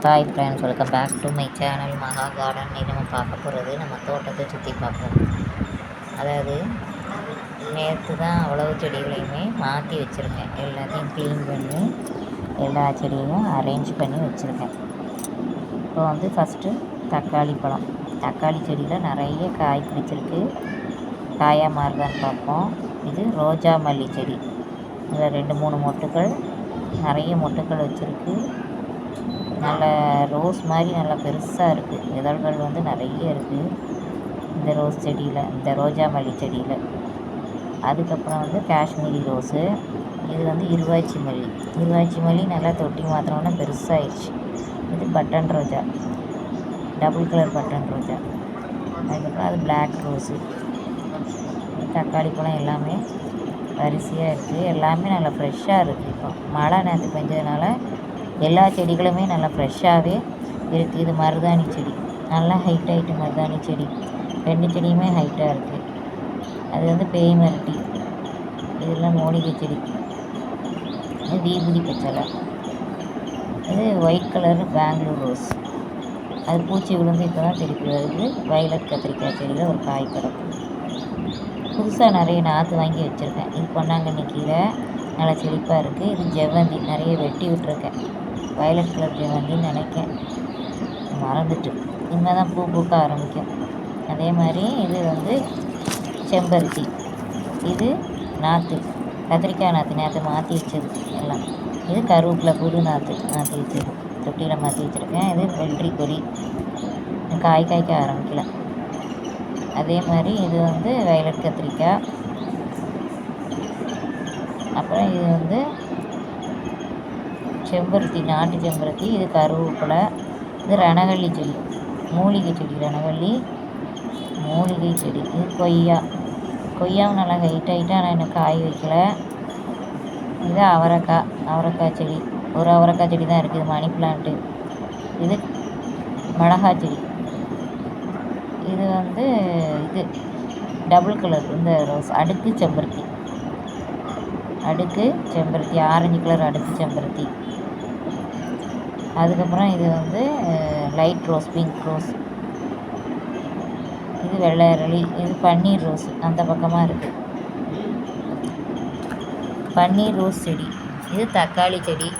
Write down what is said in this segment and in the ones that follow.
Hi friends, welcome back to my channel Maha Garden. நம்ம பார்க்க போகிறது நம்ம தோட்டத்தை சுற்றி பார்ப்போம். அதாவது நேற்று தான் அவ்வளவு செடிகளையுமே மாற்றி வச்சுருக்கேன். எல்லாத்தையும் க்ளீன் பண்ணி எல்லா செடியையும் அரேஞ்ச் பண்ணி வச்சுருக்கேன். இப்போ வந்து ஃபஸ்ட்டு தக்காளி பழம். தக்காளி செடியில் நிறைய காய் பிடிச்சிருக்கு. காயாக மாறுதான்னு பார்ப்போம். இது ரோஜா மல்லி செடி. இதில் 2-3 மொட்டுக்கள், நிறைய மொட்டுக்கள் வச்சுருக்கு. நல்ல ரோஸ் மாதிரி நல்லா பெருசாக இருக்குது. இதழ்கள் வந்து நிறைய இருக்குது இந்த ரோஸ் செடியில், இந்த ரோஜா மல்லி செடியில். அதுக்கப்புறம் வந்து காஷ்மீரி ரோஸு. இது வந்து இருவாச்சி மல்லி. இருவாச்சி மல்லி நல்லா தொட்டி மாத்திரம்னா பெருசாகிடுச்சு. இது பட்டன் ரோஜா, டபுள் கலர் பட்டன் ரோஜா. அதுக்கப்புறம் அது பிளாக் ரோஸு. தக்காளி பழம் எல்லாமே வரிசையாக இருக்குது. எல்லாமே நல்லா ஃப்ரெஷ்ஷாக இருக்குது. இப்போ மழை நேற்று பெஞ்சதுனால எல்லா செடிகளுமே நல்லா ஃப்ரெஷ்ஷாகவே இருக்குது. இது மருதாணி செடி, நல்லா ஹைட் ஆகிட்டு மருதாணி செடி. 2 செடியுமே ஹைட்டாக இருக்குது. அது வந்து பேய் மரட்டி. இதெல்லாம் மூலிகை செடி. இது வீபூதி பச்சலை. இது ஒயிட் கலர் பெங்களூர் ரோஸ். அது பூச்சி விழுந்து இப்போ தான் திருப்பி வருது. வயலட் கத்திரிக்காய் செடியில் ஒரு காய் கிடக்கும். புதுசாக நிறைய நாற்று வாங்கி வச்சுருக்கேன். இது பொன்னாங்கண்ணி கீரை, நல்லா செழிப்பாக இருக்குது. இது ஜெவந்தி, நிறைய வெட்டி விட்டுருக்கேன். வயலட் கலர் ஜெவந்தின்னு நினைக்கேன், மறந்துட்டு. இனிமேல் தான் பூ பூக்க ஆரம்பிக்கும். அதே மாதிரி இது வந்து செம்பருத்தி. இது நாற்று, கத்திரிக்காய் நாற்று நேற்று மாற்றி வச்சது எல்லாம். இது கருவேப்பிலை புது நாற்று மாற்றி வச்சது, தொட்டியில் மாற்றி வச்சுருக்கேன். இது வெள்ளரி கொடி, காய் காய்க்க ஆரம்பிக்கல. அதே மாதிரி இது வந்து வயலட் கத்திரிக்காய். அப்புறம் இது வந்து செம்பருத்தி, நாட்டு செம்பருத்தி. இது கருவேப்பிலை. இது ரணவள்ளி செடி, மூலிகை செடி. ரணவள்ளி மூலிகை செடி. இது கொய்யாவும் நல்லா ஹைட் ஆகிட்டு, ஆனால் இன்னும் காய் வைக்கல. இது அவரைக்காய் செடி. ஒரு அவரைக்காய் செடி தான் இருக்குது. Money plant. இது மிளகாய் செடி. இது வந்து இது டபுள் கலர் இந்த ரோஸ், அடுக்கு செம்பருத்தி. ஆரஞ்சு கலர் அடுக்கு செம்பருத்தி. அதுக்கப்புறம் இது வந்து லைட் ரோஸ், பிங்க் ரோஸ். இது வெள்ளை அரளி. இது பன்னீர் ரோஸ், அந்த பக்கமாக இருக்குது பன்னீர் ரோஸ் செடி. இது தக்காளி செடி.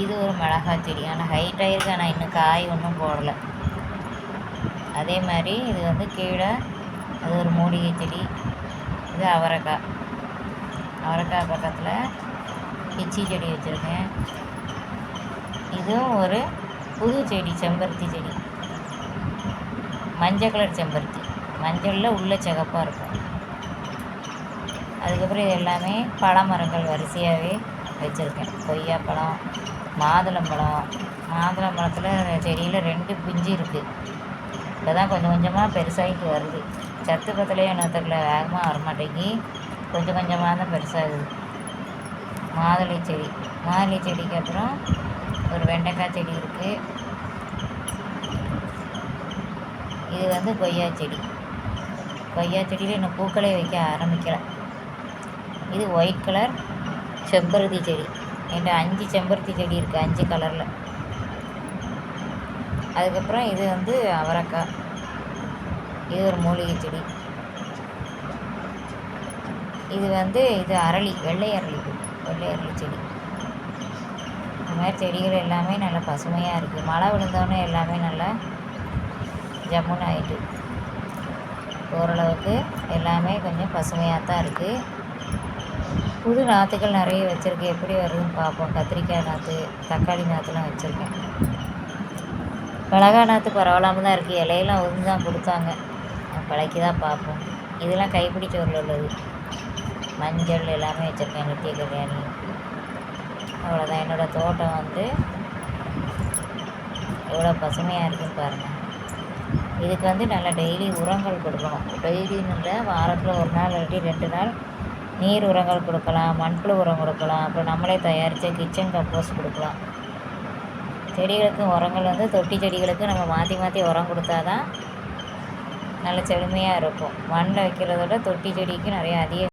இது ஒரு மிளகாய் செடி, ஆனால் ஹைட் ஆகிருக்கு, ஆனால் இன்னும் காய் ஒன்றும் போடலை. அதே மாதிரி இது வந்து கீழே அது ஒரு மூலிகை செடி. இது அவரைக்காய் பக்கத்தில் பிச்சி செடி வச்சுருக்கேன். இதுவும் ஒரு புது செடி, செம்பருத்தி செடி. மஞ்சள் கலர் செம்பருத்தி, மஞ்சளில் உள்ள சிகப்பாக இருக்கும். அதுக்கப்புறம் இது எல்லாமே பழமரங்கள் வரிசையாகவே வச்சுருக்கேன். கொய்யாப்பழம், மாதுளம்பழத்தில் செடியில் 2 பிஞ்சு இருக்குது. இப்போ தான் கொஞ்சம் கொஞ்சமாக பெருசாகிட்டு வருது. சத்து பத்தலையே என்னத்தில் வேகமாக வரமாட்டேங்கி, கொஞ்சம் கொஞ்சமாக தான் பெருசாகுது. மாதுளை செடிக்கு அப்புறம் ஒரு வெண்டைக்காய் செடி இருக்குது. இது வந்து கொய்யா செடியில் இன்னும் பூக்களே வைக்க ஆரம்பிக்கலை. இது ஒயிட் கலர் செம்பருத்தி செடி. என்கிட்ட 5 செம்பருத்தி செடி இருக்குது, 5 கலரில். அதுக்கப்புறம் இது வந்து அவரைக்காய். இது ஒரு மூலிகை செடி. இது வந்து அரளி, வெள்ளை அரளி செடி. இந்த மாதிரி செடிகள் எல்லாமே நல்லா பசுமையாக இருக்குது. மழை விழுந்தோடனே எல்லாமே நல்லா ஜம்முன்னு ஆகிட்டு, ஓரளவுக்கு எல்லாமே கொஞ்சம் பசுமையாக தான் இருக்குது. புது நாற்றுகள் நிறைய வச்சுருக்கு. எப்படி வருதுன்னு பார்ப்போம். கத்திரிக்காய் நாற்று, தக்காளி நாற்றுலாம் வச்சுருக்கேன். மிளகா நாற்று பரவாயில்லாமல் தான் இருக்குது. இலையெல்லாம் ஒன்று தான் கொடுத்தாங்க, பழக்கி தான் பார்ப்போம். இதெல்லாம் கைப்பிடி சோறில் உள்ளது. மஞ்சள் எல்லாமே வச்சுருக்கேன். நித்திய கல்யாணி. அவ்வளோதான். என்னோடய தோட்டம் வந்து எவ்வளோ பசுமையாக இருக்குதுன்னு பாருங்கள். இதுக்கு வந்து நல்லா டெய்லி உரங்கள் கொடுக்கணும். டெய்லின்னு இல்லை, வாரத்தில் 1 நாள் இல்லாட்டி 2 நாள் நீர் உரங்கள் கொடுக்கலாம், மண்புழு உரம் கொடுக்கலாம். அப்புறம் நம்மளே தயாரித்த கிச்சன் கம்போஸ்ட் கொடுக்கலாம். செடிகளுக்கு உரங்கள் வந்து தொட்டி செடிகளுக்கு நம்ம மாற்றி உரம் கொடுத்தா தான் நல்ல செழுமையாக இருக்கும். மண்ணில் வைக்கிறத விட தொட்டி செடிக்கு நிறைய அதிக